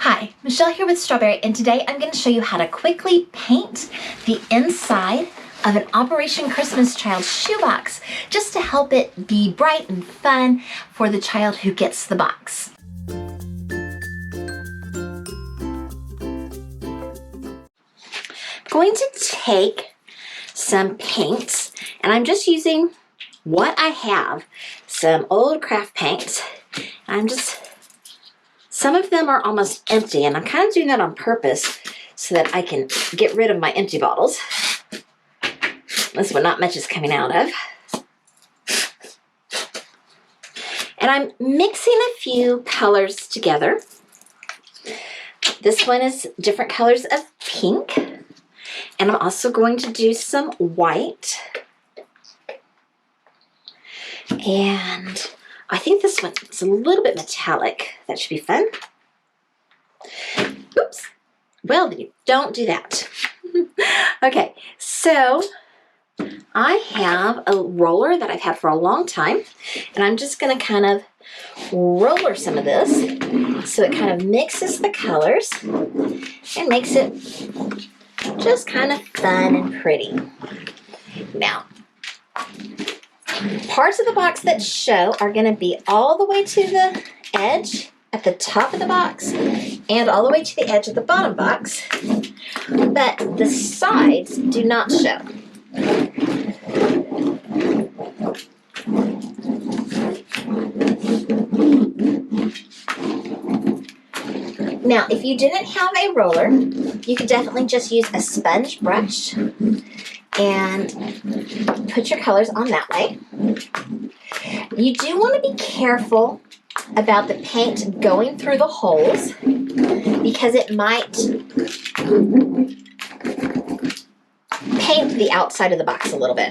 Hi, Michelle here with Strawberry, and today I'm going to show you how to quickly paint the inside of an Operation Christmas Child shoebox, just to help it be bright and fun for the child who gets the box. I'm going to take some paints, and I'm just using what I have, some old craft paints. Some of them are almost empty, and I'm kind of doing that on purpose so that I can get rid of my empty bottles. This one, not much is coming out of. And I'm mixing a few colors together. This one is different colors of pink. And I'm also going to do some white. And I think this one's a little bit metallic. That should be fun. Oops. Well, don't do that. Okay, so I have a roller that I've had for a long time, and I'm just going to kind of roller some of this so it kind of mixes the colors and makes it just kind of fun and pretty. Now, parts of the box that show are going to be all the way to the edge at the top of the box and all the way to the edge of the bottom box, but the sides do not show. Now, if you didn't have a roller, you could definitely just use a sponge brush and put your colors on that way. You do want to be careful about the paint going through the holes because it might paint the outside of the box a little bit.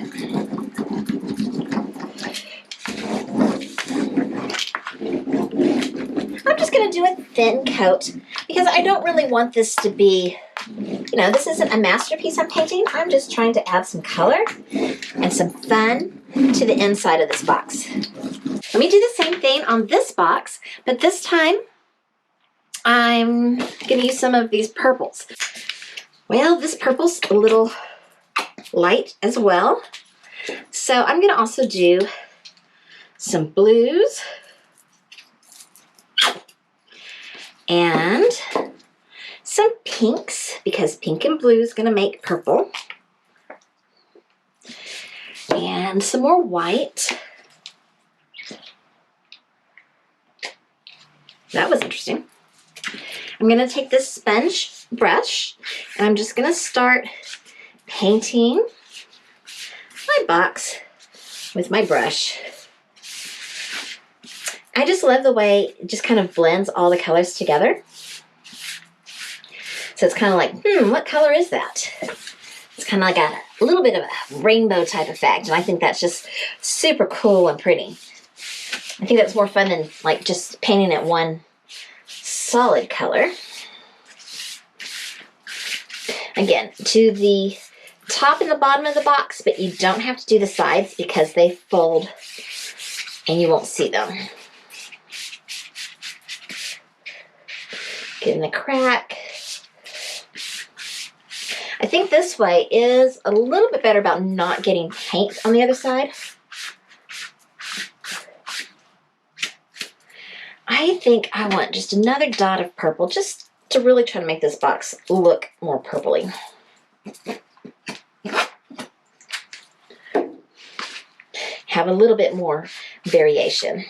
I'm just going to do a thin coat because I don't really want this to be, this isn't a masterpiece I'm painting. I'm just trying to add some color and some fun to the inside of this box. Let me do the same thing on this box, but this time I'm going to use some of these purples. Well, this purple's a little light as well. So I'm going to also do some blues and some pinks, because pink and blue is going to make purple. And some more white. That was interesting. I'm going to take this sponge brush and I'm just going to start painting my box with my brush. I just love the way it just kind of blends all the colors together. So it's kind of like, what color is that? It's kind of like a little bit of a rainbow type effect, and I think that's just super cool and pretty. I think that's more fun than like just painting it one solid color. Again, to the top and the bottom of the box, but you don't have to do the sides because they fold and you won't see them. Get in the crack. I think this way is a little bit better about not getting paint on the other side. I think I want just another dot of purple just to really try to make this box look more purpley. Have a little bit more variation.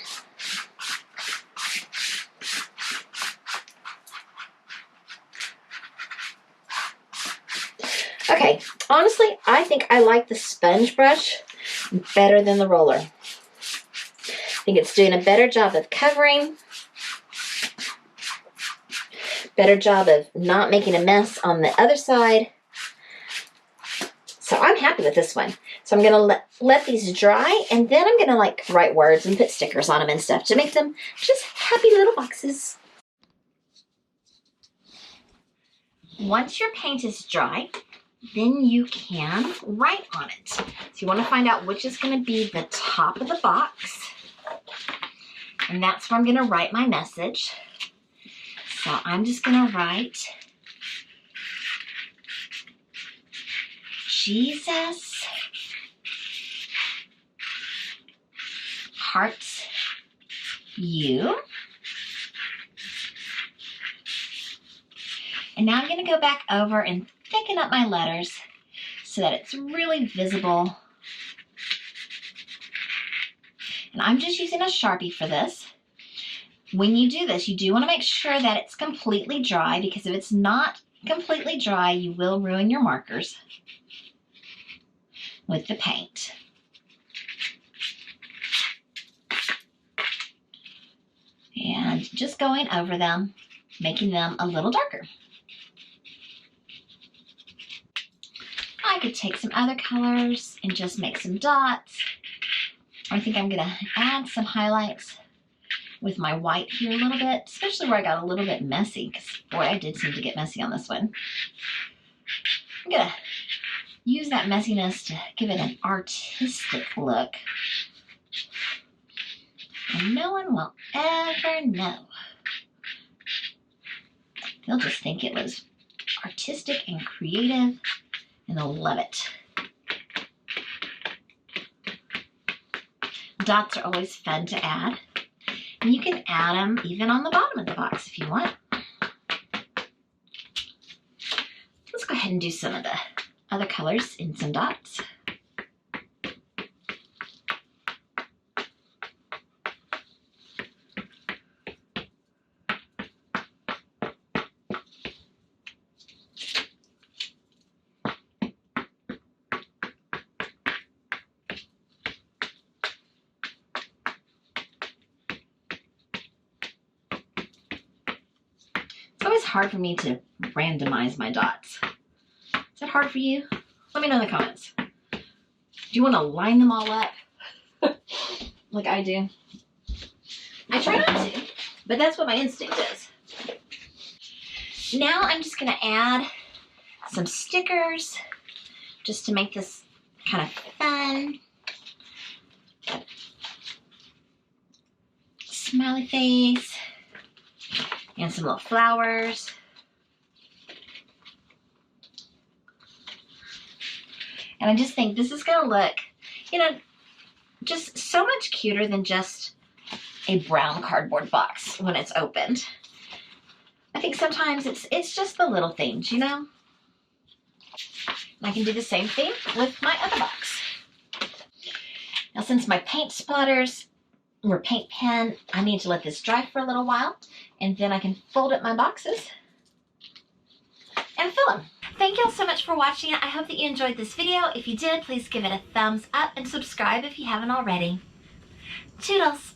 Okay, honestly, I think I like the sponge brush better than the roller. I think it's doing a better job of covering, better job of not making a mess on the other side. So I'm happy with this one. So I'm going to let these dry, and then I'm going to write words and put stickers on them and stuff to make them just happy little boxes. Once your paint is dry, then you can write on it. So you want to find out which is going to be the top of the box. And that's where I'm going to write my message. So I'm just gonna write Jesus, hearts, you. And now I'm gonna go back over and thicken up my letters so that it's really visible. And I'm just using a Sharpie for this. When you do this, you do want to make sure that it's completely dry, because if it's not completely dry, you will ruin your markers with the paint. And just going over them, making them a little darker. I could take some other colors and just make some dots. I think I'm gonna add some highlights with my white here a little bit, especially where I got a little bit messy, because boy, I did seem to get messy on this one. I'm gonna use that messiness to give it an artistic look. And no one will ever know. They'll just think it was artistic and creative, and they'll love it. Dots are always fun to add. And you can add them even on the bottom of the box if you want. Let's go ahead and do some of the other colors in some dots. It's always hard for me to randomize my dots. Is that hard for you? Let me know in the comments. Do you want to line them all up like I do? I try not to, but that's what my instinct is. Now I'm just going to add some stickers just to make this kind of fun. Smiley face. And some little flowers. And I just think this is going to look, you know, just so much cuter than just a brown cardboard box when it's opened. I think sometimes it's just the little things, you know? And I can do the same thing with my other box. Now, since my paint splatters or paint pen, I need to let this dry for a little while, and then I can fold up my boxes and fill them. Thank you all so much for watching. I hope that you enjoyed this video. If you did, please give it a thumbs up and subscribe if you haven't already. Toodles!